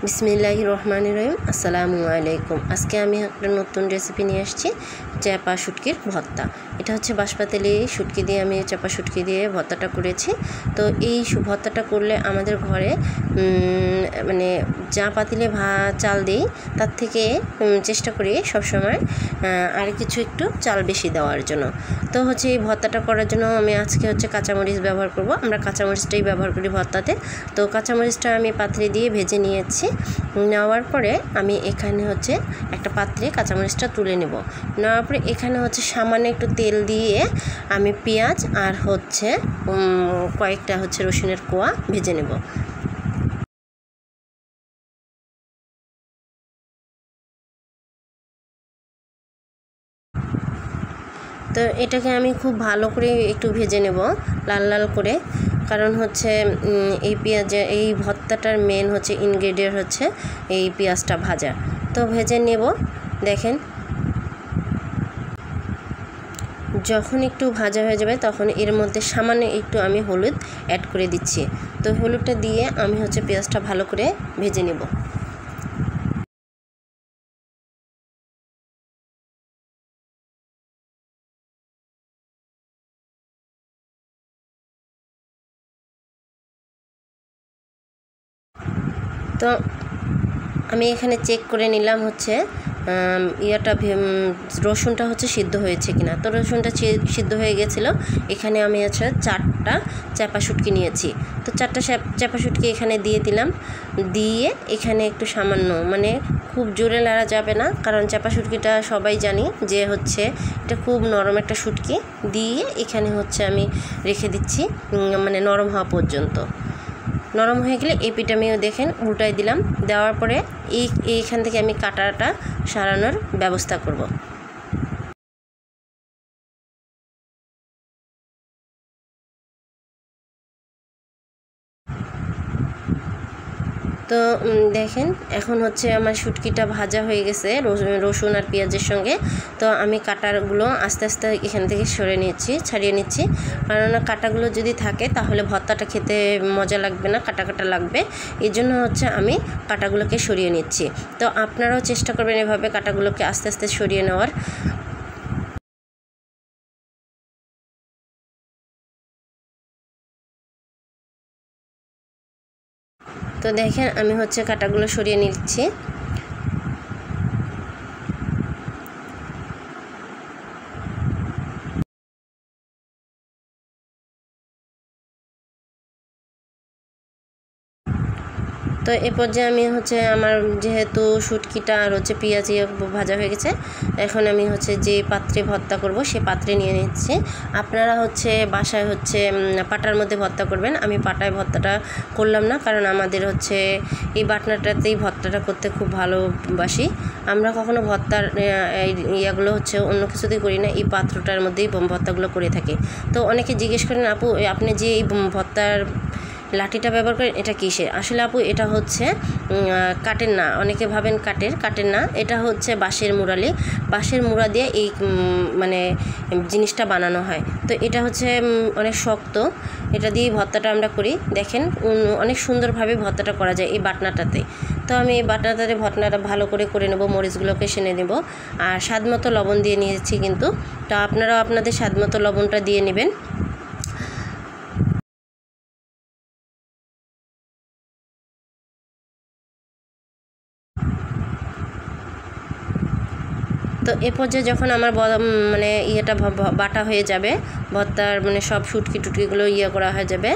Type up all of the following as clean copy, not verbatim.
বিসমিল্লাহির রহমানির রহিম। আসসালামু আলাইকুম। আজকে আমি একটা নতুন রেসিপি নিয়ে আসছি, চাপা শুটকির ভর্তা। এটা হচ্ছে বাঁশপাতালি শুটকি দিয়ে আমি চাপা শুটকি দিয়ে ভর্তাটা করেছি। তো এই ভর্তাটা করলে আমাদের ঘরে মানে যা পাতিলে চাল দিই তার থেকে চেষ্টা করি সবসময় আর কিছু একটু চাল বেশি দেওয়ার জন্য। তো হচ্ছে এই ভর্তাটা করার জন্য আমি আজকে হচ্ছে কাঁচামরিচ ব্যবহার করব। আমরা কাঁচামরিচটাই ব্যবহার করি ভর্তাতে। তো কাঁচামরিচটা আমি পাত্রে দিয়ে ভেজে নিয়েছি। নেওয়ার পরে আমি এখানে হচ্ছে একটা পাত্রে কাঁচামরিচটা তুলে নেব। নেওয়ার পরে এখানে হচ্ছে সামান্য একটু তেল দিয়ে আমি পেঁয়াজ আর হচ্ছে কয়েকটা হচ্ছে রসুনের কোয়া ভেজে নেব। তো এটাকে আমি খুব ভালো করে একটু ভেজে নেব, লাল লাল করে। কারণ হচ্ছে এই পেঁয়াজের এই ভর্তাটার মেন হচ্ছে ইনগ্রেডিয়েন্ট হচ্ছে এই পেঁয়াজটা ভাজা। তো ভেজে নেব। দেখেন, যখন একটু ভাজা হয়ে যাবে তখন এর মধ্যে সামান্য একটু আমি হলুদ অ্যাড করে দিচ্ছি। তো হলুদটা দিয়ে আমি হচ্ছে পেঁয়াজটা ভালো করে ভেজে নেব। তো আমি এখানে চেক করে নিলাম হচ্ছে রসুনটা হচ্ছে সিদ্ধ হয়েছে কিনা। তো রসুনটা সিদ্ধ হয়ে গেছিলো। এখানে আমি হচ্ছে 4টা চাপা শুটকি নিয়েছি। তো 4টা চাপা শুটকি এখানে দিয়ে দিলাম। দিয়ে এখানে একটু সামান্য, মানে খুব জোরে লাড়া যাবে না, কারণ চাপা শুটকিটা সবাই জানি যে হচ্ছে এটা খুব নরম একটা শুটকি। দিয়ে এখানে হচ্ছে আমি রেখে দিচ্ছি মানে নরম হওয়া পর্যন্ত। নরম হয়ে গেলে এই পিঠা আমিও দেখেন উল্টাই দিলাম। দেওয়ার পরে এইখান থেকে আমি কাটাটা সারানোর ব্যবস্থা করব। তো দেখেন এখন হচ্ছে আমার শুটকিটা ভাজা হয়ে গেছে রসুন আর পেঁয়াজের সঙ্গে। তো আমি কাটাগুলো আস্তে আস্তে এখান থেকে ছাড়িয়ে নিচ্ছি। কারণ কাটাগুলো যদি থাকে তাহলে ভর্তাটা খেতে মজা লাগবে না, কাটা কাটা লাগবে। এই জন্য হচ্ছে আমি কাটাগুলোকে সরিয়ে নিচ্ছি। তো আপনারাও চেষ্টা করবেন এভাবে কাটাগুলোকে আস্তে আস্তে সরিয়ে নেওয়ার। তো দেখেন আমি হচ্ছে কাটাগুলো সরিয়ে নিচ্ছি। তো এ পর্যায়ে আমি হচ্ছে আমার যেহেতু শুটকিটা আর হচ্ছে পেঁয়াজ ভাজা হয়ে গেছে, এখন আমি হচ্ছে যে পাত্রে ভর্তা করব সে পাত্রে নিয়ে নিচ্ছি। আপনারা হচ্ছে বাসায় হচ্ছে পাটার মধ্যে ভর্তা করবেন। আমি পাটায় ভর্তাটা করলাম না, কারণ আমাদের হচ্ছে এই বাটনাটাতেই ভর্তাটা করতে খুব ভালোবাসি। আমরা কখনো ভর্তার ইয়াগুলো হচ্ছে অন্য কিছুতেই করি না, এই পাত্রটার মধ্যেই ভর্তাগুলো করে থাকি। তো অনেকে জিজ্ঞেস করেন, আপু আপনি যে এই ভর্তার লাঠিটা ব্যবহার করেন এটা কিসের? আসলে আপু এটা হচ্ছে কাঠের না। অনেকে ভাবেন কাঠের না, এটা হচ্ছে বাঁশের মুড়া দিয়ে এই মানে জিনিসটা বানানো হয়। তো এটা হচ্ছে অনেক শক্ত, এটা দিয়েই ভর্তাটা আমরা করি। দেখেন অনেক সুন্দরভাবে ভর্তাটা করা যায় এই বাটনাটাতে। তো আমি এই বাটনাটাতে ভর্তাটা ভালো করে নেব, মরিচগুলোকে সেনে নেব। আর স্বাদ মতো লবণ দিয়ে নিয়েছি কিন্তু। তো আপনারাও আপনাদের স্বাদ মতো লবণটা দিয়ে নেবেন। তো এ পর্যায়ে যখন আমার মানে ইয়েটা বাটা হয়ে যাবে, ভর্তার মানে সব টুটকিগুলো করা হয়ে যাবে,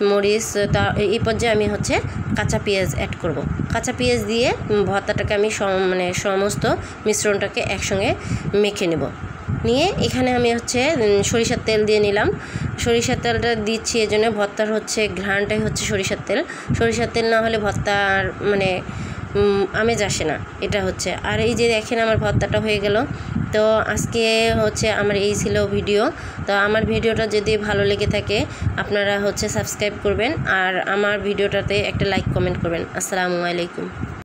মরিচ, তা এই পর্যায়ে আমি হচ্ছে কাঁচা পেঁয়াজ অ্যাড করব। কাঁচা পেঁয়াজ দিয়ে ভর্তাটাকে আমি মানে সমস্ত মিশ্রণটাকে একসঙ্গে মেখে নেব। নিয়ে এখানে আমি হচ্ছে সরিষার তেল দিয়ে নিলাম। সরিষার তেলটা দিচ্ছি এই জন্য ভর্তার হচ্ছে ঘ্রাণটাই হচ্ছে সরিষার তেল না হলে ভর্তার মানে আমেজ আসে না, এটা হচ্ছে। আর এই যে দেখেন আমার ভর্তাটা হয়ে গেল। তো আজকে হচ্ছে আমার এই ছিল ভিডিও। তো আমার ভিডিওটা যদি ভালো লেগে থাকে আপনারা হচ্ছে সাবস্ক্রাইব করবেন আর আমার ভিডিওটাতে একটা লাইক কমেন্ট করবেন। আসসালামু আলাইকুম।